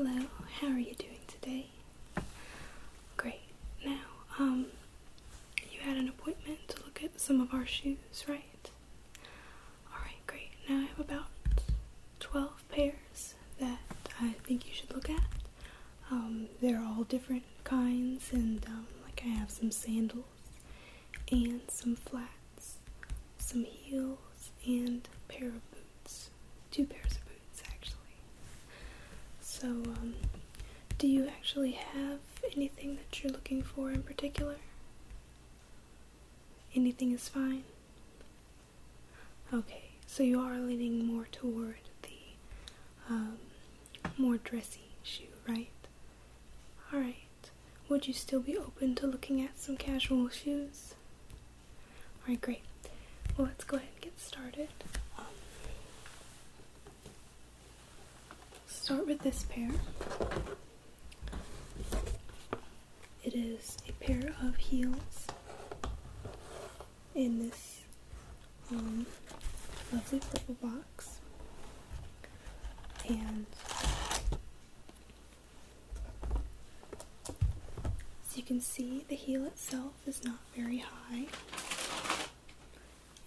Hello, how are you doing today? Great. Now, you had an appointment to look at some of our shoes, right? Alright, great. Now I have about 12 pairs that I think you should look at. They're all different kinds, and like I have some sandals and some flats, some heels, and a pair of boots. 2 pairs of boots, actually. So, do you actually have anything that you're looking for in particular? Anything is fine? Okay, so you are leaning more toward the more dressy shoe, right? Alright, would you still be open to looking at some casual shoes? Alright, great. Well, let's go ahead and get started. Start with this pair. It is a pair of heels in this lovely purple box, and as you can see, the heel itself is not very high.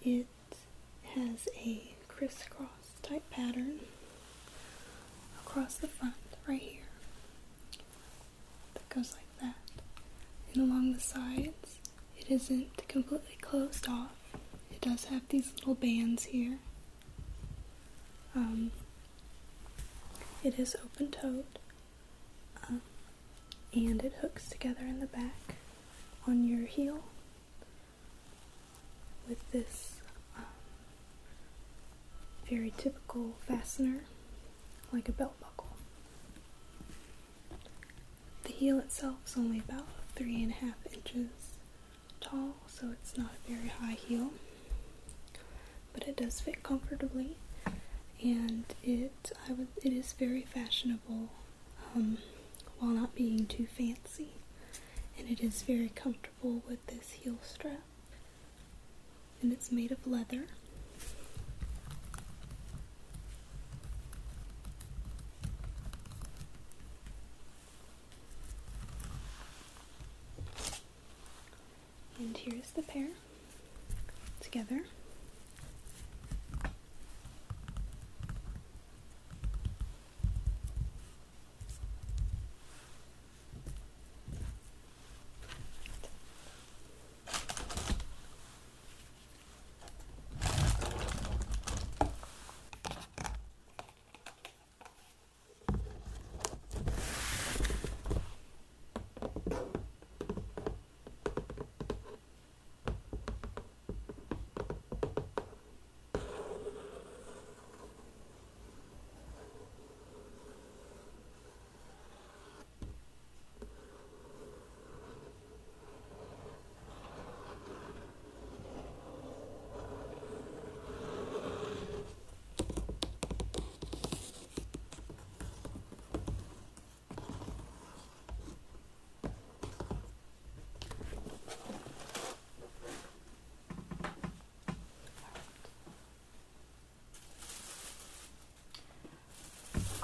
It has a crisscross type pattern across the front right here that goes like that, and along the sides it isn't completely closed off. It does have these little bands here. It is open-toed, and it hooks together in the back on your heel with this very typical fastener, like a belt buckle. The heel itself is only about 3.5 inches tall, so it's not a very high heel, but it does fit comfortably, and it is very fashionable while not being too fancy, and it is very comfortable with this heel strap, and it's made of leather. And here's the pair together.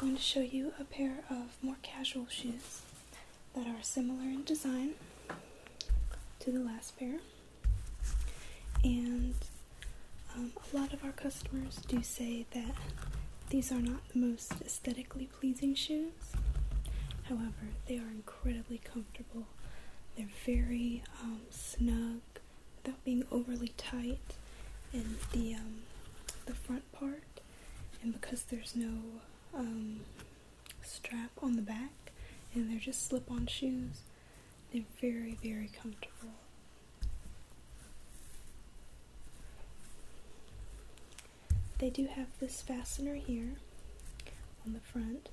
I'm going to show you a pair of more casual shoes that are similar in design to the last pair, and a lot of our customers do say that these are not the most aesthetically pleasing shoes. However, they are incredibly comfortable. They're very snug without being overly tight in the front part, and because there's no strap on the back, and they're just slip-on shoes, they're very, very comfortable. They do have this fastener here on the front,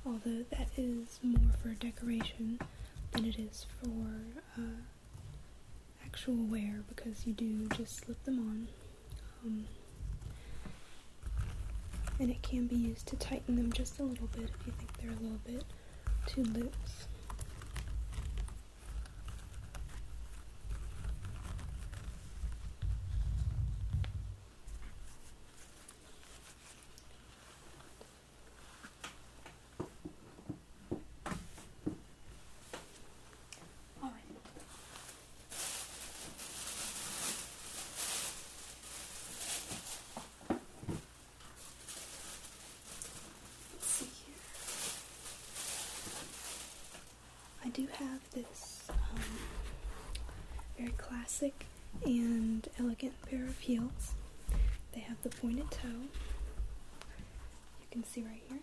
although that is more for decoration than it is for actual wear, because you do just slip them on. And it can be used to tighten them just a little bit if you think they're a little bit too loose. have this very classic and elegant pair of heels. They have the pointed toe. You can see right here.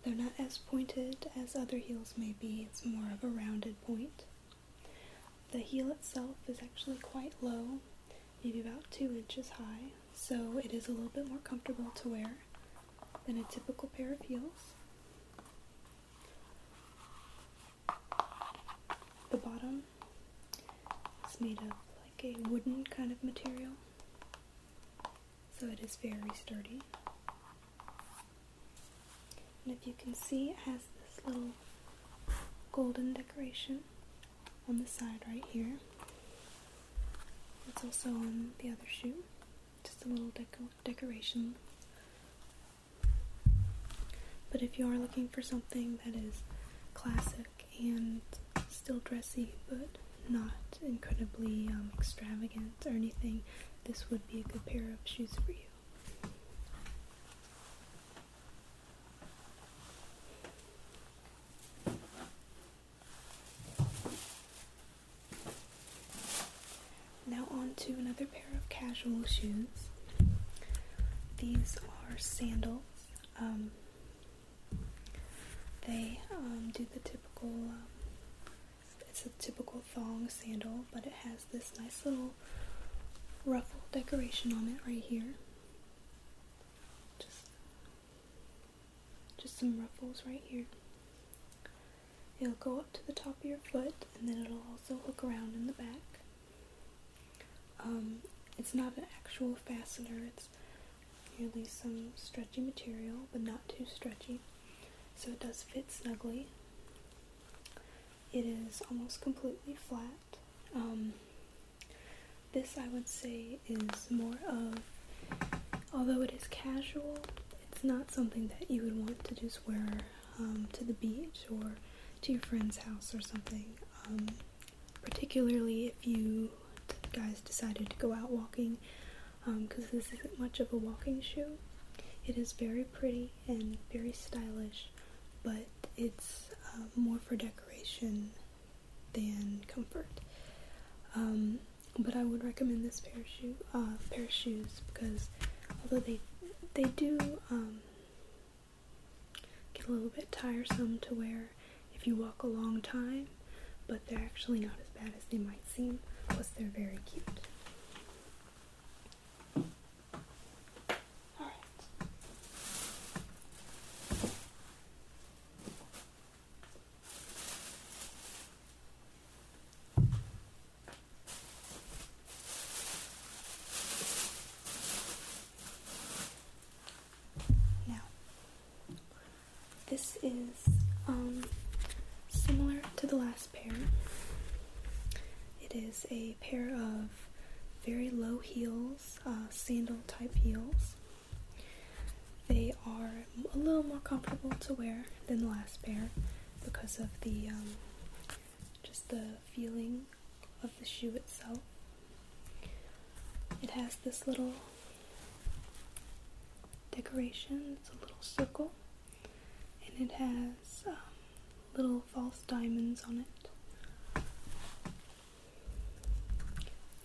They're not as pointed as other heels may be. It's more of a rounded point. The heel itself is actually quite low, maybe about 2 inches high, so it is a little bit more comfortable to wear than a typical pair of heels. The bottom is made of like a wooden kind of material, so it is very sturdy. And if you can see, it has this little golden decoration on the side right here. It's also on the other shoe, just a little decoration. But if you are looking for something that is classic and still dressy but not incredibly extravagant or anything, this would be a good pair of shoes for you. Now on to another pair of casual shoes. These are Sandals. They do the typical, it's a typical thong sandal, but it has this nice little ruffle decoration on it right here. Just some ruffles right here. It'll go up to the top of your foot, and then it'll also hook around in the back. It's not an actual fastener, it's merely some stretchy material, but not too stretchy, so it does fit snugly. It is almost completely flat. This, I would say, is more of, although it is casual, it's not something that you would want to just wear to the beach or to your friend's house or something, particularly if you guys decided to go out walking, because this isn't much of a walking shoe. It is very pretty and very stylish, but it's more for decoration than comfort. But I would recommend this pair of shoes because although they do get a little bit tiresome to wear if you walk a long time, but they're actually not as bad as they might seem. Plus, they're very cute. Alright. Now, this is similar to the last pair. It is a pair of very low heels, sandal type heels. They are a little more comfortable to wear than the last pair because of the just the feeling of the shoe itself. It has this little decoration. It's a little circle, and it has little false diamonds on it.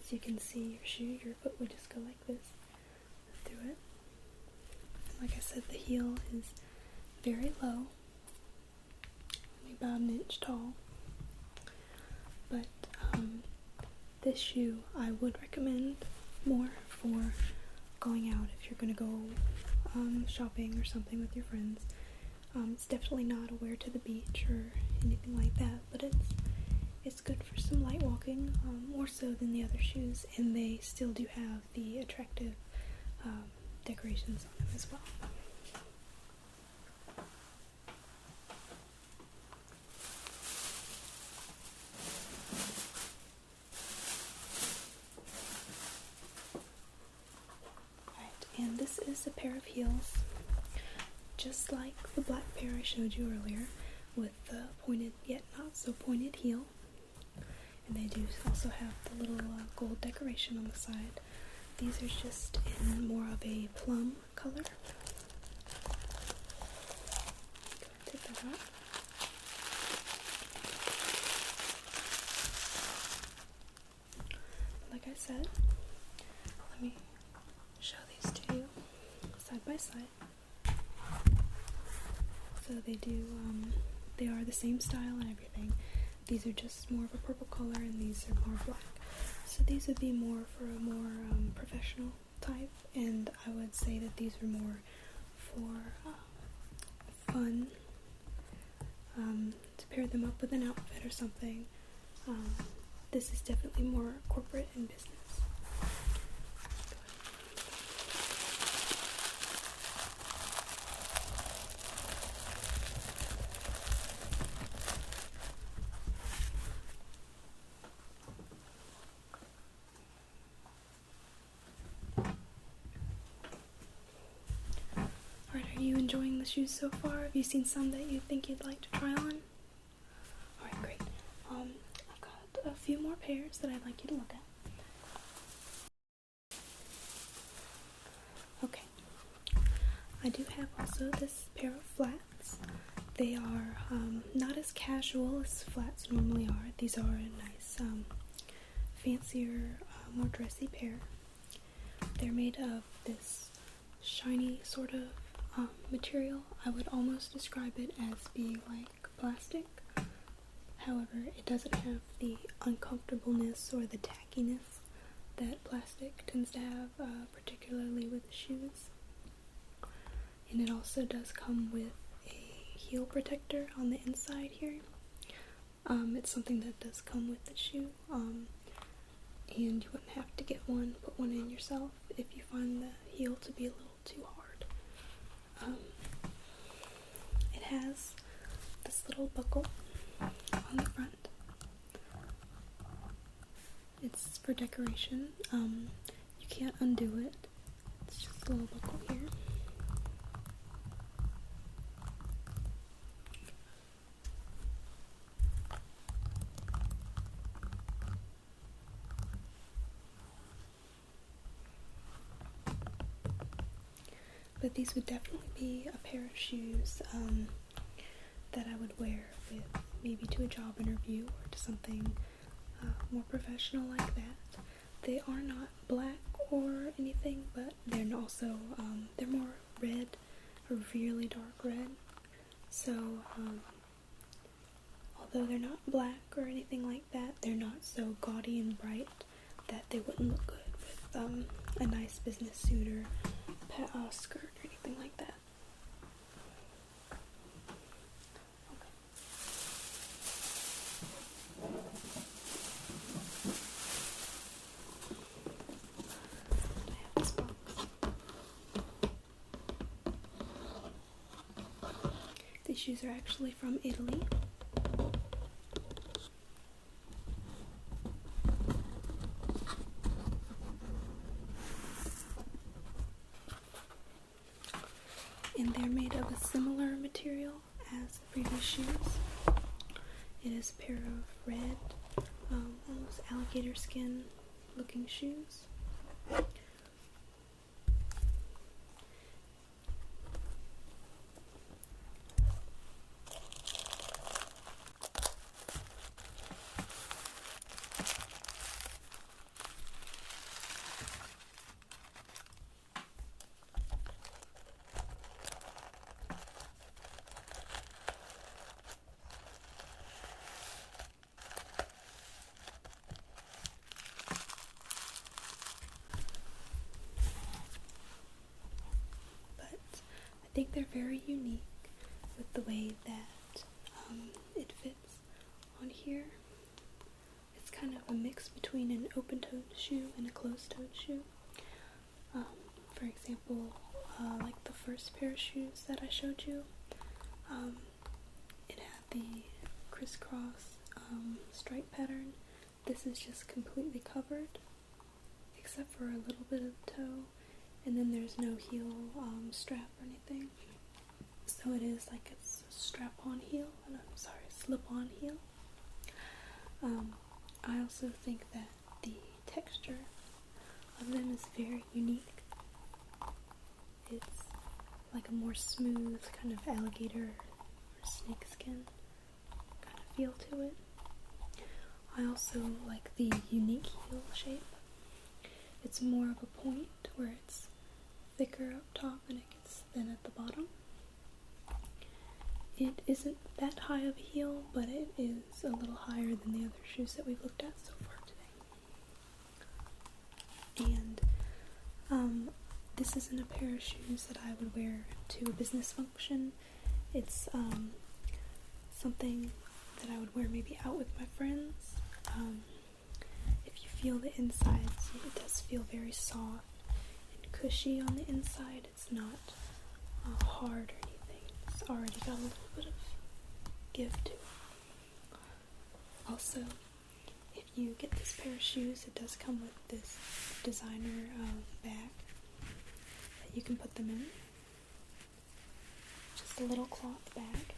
As you can see, your foot would just go like this through it. Like I said, the heel is very low, only about 1 inch tall. But this shoe I would recommend more for going out if you're going to go shopping or something with your friends. It's definitely not a wear to the beach or anything like that, but it's good for some light walking, more so than the other shoes, and they still do have the attractive decorations on them as well. Alright, and this is a pair of heels, just like the black pair I showed you earlier, with the pointed yet not so pointed heel. And they do also have the little gold decoration on the side. These are just in more of a plum color. Take that out. set. Let me show these to you side by side. So they are the same style and everything. These are just more of a purple color and these are more black. So these would be more for a more professional type, and I would say that these are more for fun, to pair them up with an outfit or something. This is definitely more corporate and business. Alright, are you enjoying the shoes so far? Have you seen some that you think you'd like to try on? Alright, great. I've got a few more pairs that I'd like you to look at. Okay. I do have also this pair of flats. They are not as casual as flats normally are. These are a nice, fancier, more dressy pair. They're made of this shiny sort of material. I would almost describe it as being like plastic. However, it doesn't have the uncomfortableness or the tackiness that plastic tends to have, particularly with shoes. And it also does come with a heel protector on the inside here. It's something that does come with the shoe, and you wouldn't have to put one in yourself if you find the heel to be a little too hard. It has this little buckle on the front. It's for decoration. You can't undo it. It's just a little buckle here. But these would definitely be a pair of shoes that I would wear with maybe to a job interview or to something more professional like that. They are not black or anything, but they're also they're more red, or really dark red. So although they're not black or anything like that, they're not so gaudy and bright that they wouldn't look good with a nice business suit or skirt or anything like that. Okay. I have this box. These shoes are actually from Italy. And they're made of a similar material as the previous shoes. It is a pair of red, almost alligator skin looking shoes. I think they're very unique with the way that it fits on here. It's kind of a mix between an open-toed shoe and a closed-toed shoe. For example, like the first pair of shoes that I showed you, it had the crisscross stripe pattern. This is just completely covered except for a little bit of toe. And then there's no heel strap or anything. So it is like it's a strap-on heel, and slip-on heel. I also think that the texture of them is very unique. It's like a more smooth kind of alligator or snake skin kind of feel to it. I also like the unique heel shape. It's more of a point where it's thicker up top and it gets thin at the bottom. It isn't that high of a heel, but it is a little higher than the other shoes that we've looked at so far today. And this isn't a pair of shoes that I would wear to a business function. It's something that I would wear maybe out with my friends. If you feel the insides, it does feel very soft and cushy on the inside. It's not hard or anything. It's already got a little bit of give to it. Also, if you get this pair of shoes, it does come with this designer bag that you can put them in. Just a little cloth bag.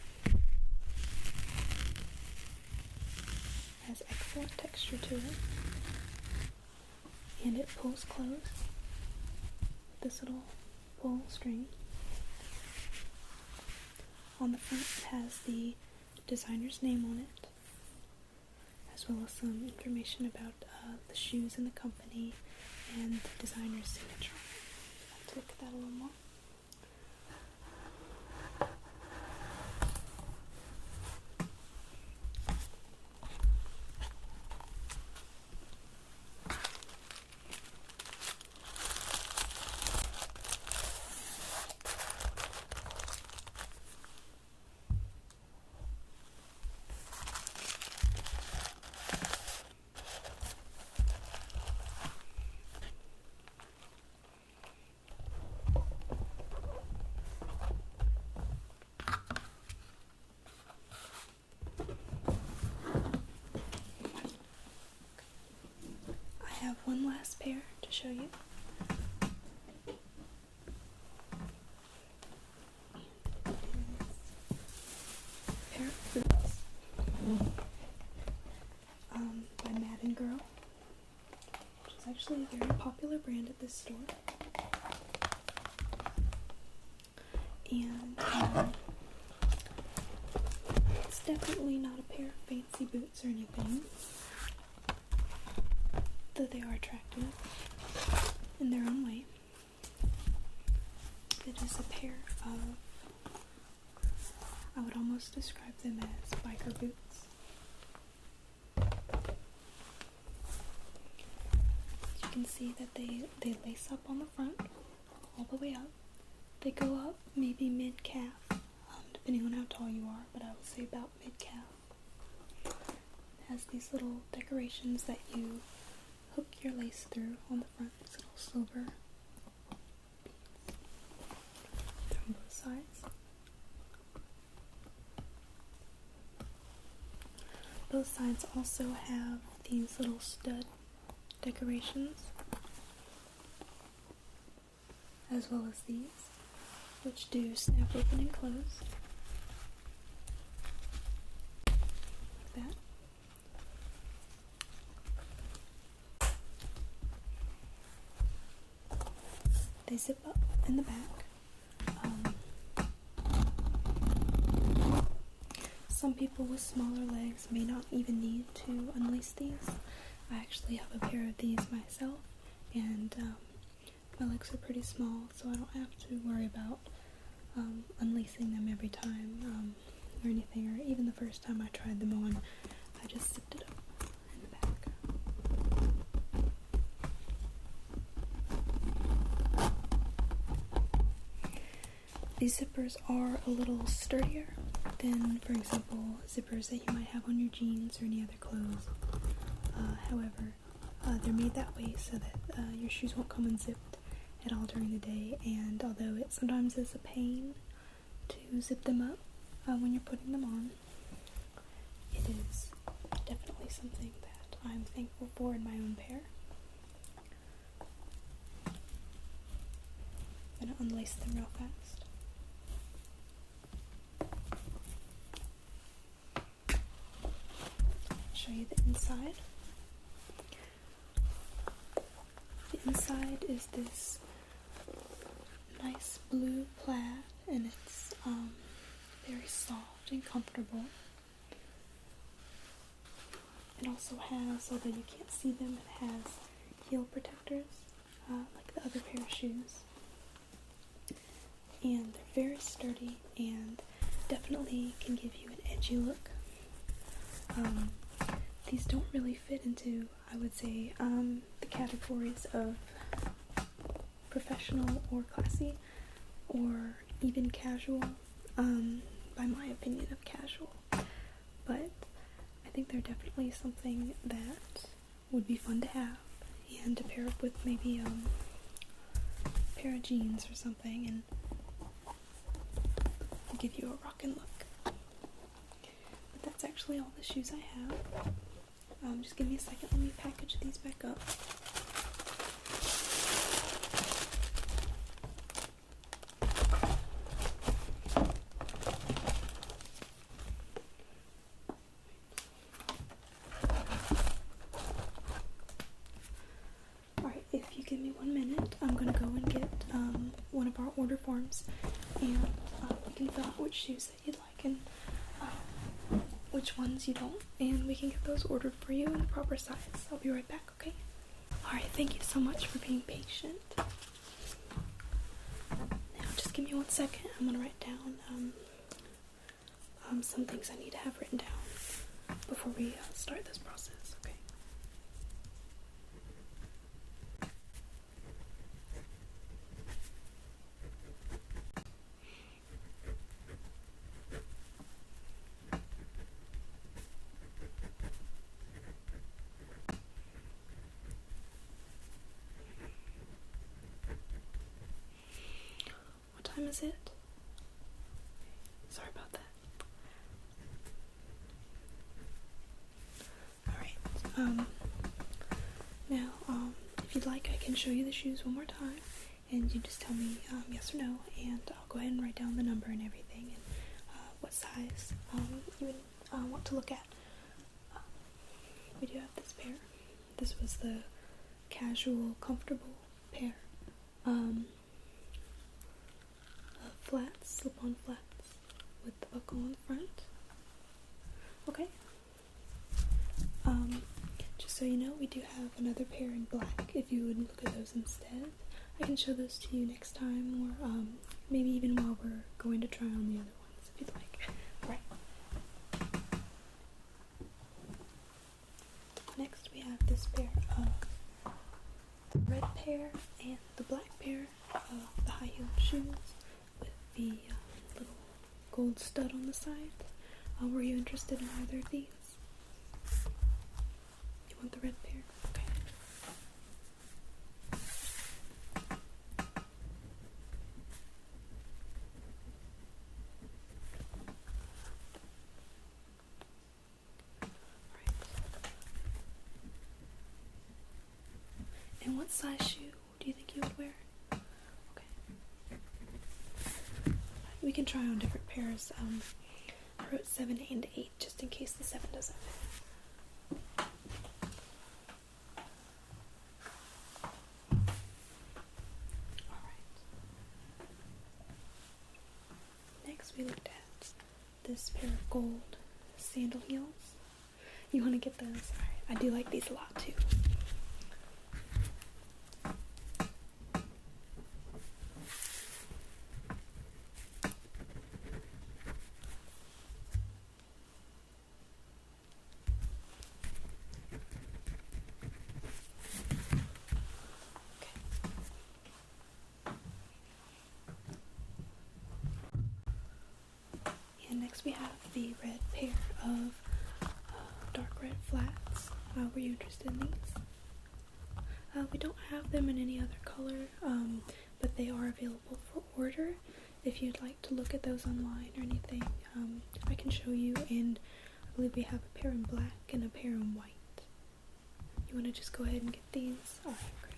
Has excellent texture to it, and it pulls closed with this little pull string. On the front it has the designer's name on it, as well as some information about the shoes and the company and the designer's signature. Let's look at that a little more. I have one last pair to show you. Pair of boots by Madden Girl, which is actually a very popular brand at this store. And it's definitely not a pair of fancy boots or anything, though they are attractive in their own way. It is a pair of, I would almost describe them as biker boots. As you can see that they lace up on the front, all the way up. They go up maybe mid-calf, depending on how tall you are, but I would say about mid-calf. It has these little decorations that you hook your lace through on the front, these little silver beads. They're on both sides. Both sides also have these little stud decorations, as well as these, which do snap open and close, like that. They zip up in the back. Some people with smaller legs may not even need to unlace these. I actually have a pair of these myself, and my legs are pretty small, so I don't have to worry about unlacing them every time or anything, or even the first time I tried them on, I just zipped it up in the back. These zippers are a little sturdier than, for example, zippers that you might have on your jeans or any other clothes. However, they're made that way so that your shoes won't come unzipped at all during the day, and although it sometimes is a pain to zip them up when you're putting them on, it is definitely something that I'm thankful for in my own pair. I'm going to unlace them real fast. Show you the inside. The inside is this nice blue plaid, and it's very soft and comfortable. It also has, although you can't see them, it has heel protectors like the other pair of shoes. And they're very sturdy and definitely can give you an edgy look. These don't really fit into, I would say, the categories of professional or classy or even casual, by my opinion of casual. But I think they're definitely something that would be fun to have and to pair up with maybe a pair of jeans or something and give you a rockin' look. But that's actually all the shoes I have. Just give me a second, let me package these back up. Alright, if you give me 1 minute, I'm going to go and get one of our order forms, and you can fill out which shoes that you'd like and which ones you don't, and we can get those ordered for you in the proper size. I'll be right back, okay? Alright, thank you so much for being patient. Now, just give me 1 second. I'm going to write down some things I need to have written down before we start this process, okay? What time is it? Sorry about that. Alright, now, if you'd like, I can show you the shoes one more time, and you just tell me yes or no, and I'll go ahead and write down the number and everything, and what size you would want to look at. We do have this pair. This was the casual, comfortable pair. Flats, slip-on flats with the buckle on the front. Okay. Just so you know, we do have another pair in black if you would look at those instead. I can show those to you next time, or maybe even while we're going to try on the other ones if you'd like. Right. Next we have this pair of the red pair and the black pair of the high-heeled shoes with the little gold stud on the side. Were you interested in either of these? You want the red pair? Okay. Alright. And what size shoe do you think you would wear? We can try on different pairs. I wrote 7 and 8 just in case the 7 doesn't fit. Alright. Next we looked at this pair of gold sandal heels. You want to get those? Alright. I do like these a lot too. Next we have the red pair of dark red flats. Were you interested in these? We don't have them in any other color, but they are available for order. If you'd like to look at those online or anything, I can show you, and I believe we have a pair in black and a pair in white. You want to just go ahead and get these? Alright, great.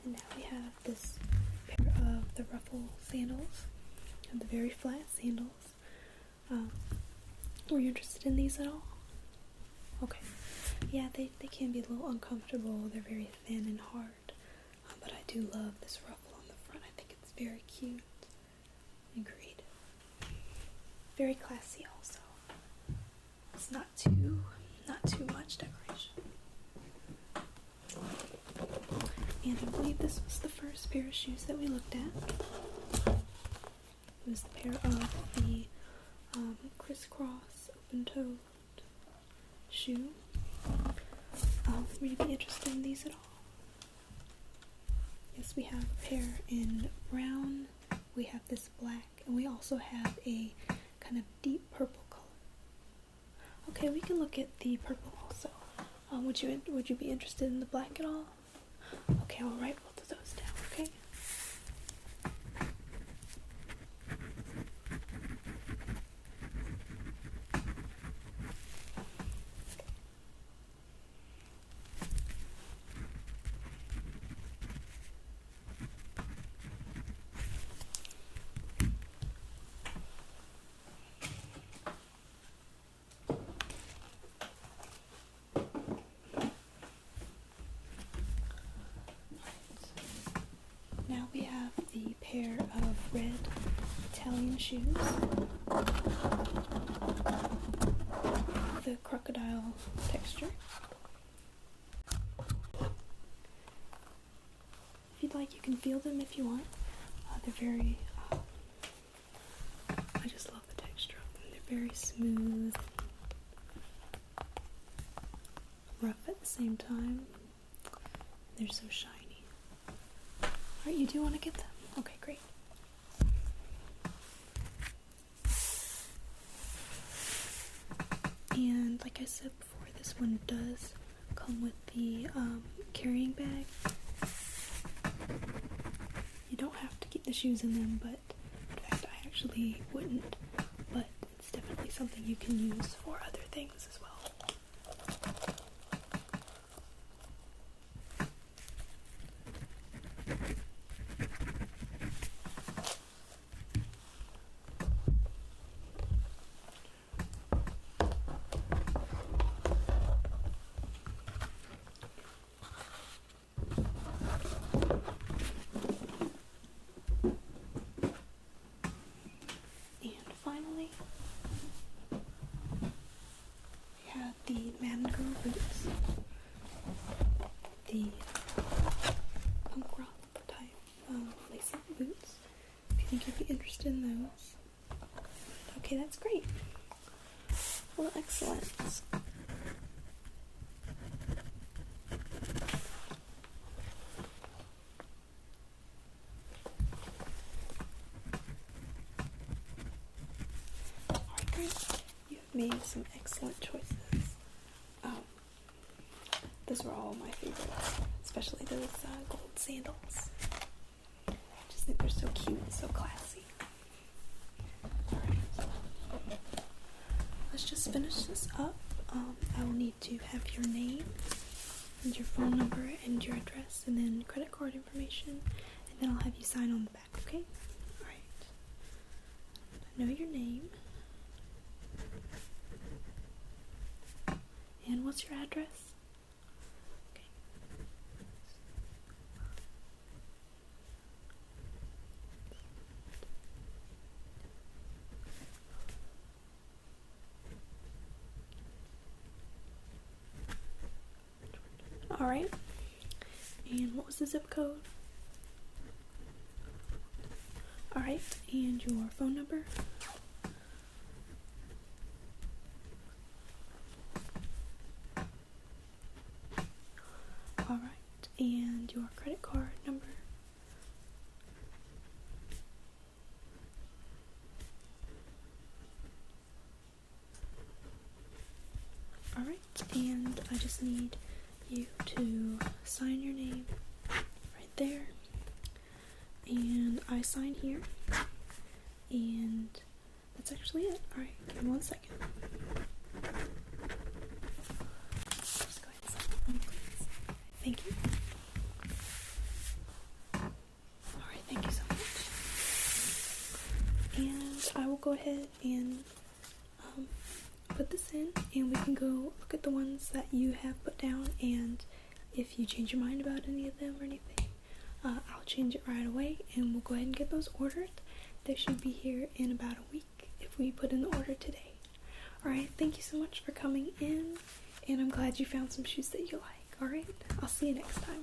And now we have this pair of the ruffle sandals, and the very flat sandals. Were you interested in these at all? Okay. Yeah, they can be a little uncomfortable. They're very thin and hard. But I do love this ruffle on the front. I think it's very cute and creative. Very classy also. It's not too much decoration. And I believe this was the first pair of shoes that we looked at. It was the pair of the crisscross open-toed shoe. Would you be interested in these at all? Yes, we have a pair in brown, we have this black, and we also have a kind of deep purple color. Okay, we can look at the purple also. Would you be interested in the black at all? Okay, I'll write both of those down, okay? Now we have the pair of red Italian shoes, the crocodile texture. If you'd like, you can feel them if you want. They're very, I just love the texture of them. They're very smooth, rough at the same time. They're so shiny. Alright, you do want to get them? Okay, great. And like I said before, this one does come with the carrying bag. You don't have to keep the shoes in them, but in fact I actually wouldn't, but it's definitely something you can use for other things as well. Finally, we have the Madden Girl boots, the punk rock type lace-up boots, if you think you'd be interested in those. Okay, that's great. Well, excellent. You have made some excellent choices. Those were all my favorites, especially those gold sandals. I just think they're so cute and so classy. Alright, let's just finish this up. I will need to have your name and your phone number and your address and then credit card information, and then I'll have you sign on the back, okay? Alright. Know your name. And what's your address? Okay. Alright. And what was the zip code? Alright, and your phone number? Alright, and your credit card number? Alright, and I just need you to sign your name right there, and I sign here, and that's actually it. Alright, give me 1 second. Just go ahead and sign for me, please. Thank you. Alright, thank you so much. And I will go ahead and put this in and we can go look at the ones that you have put down, and if you change your mind about any of them or anything, I'll change it right away and we'll go ahead and get those ordered. They should be here in about a week if we put in the order today. Alright, thank you so much for coming in, and I'm glad you found some shoes that you like. Alright, I'll see you next time.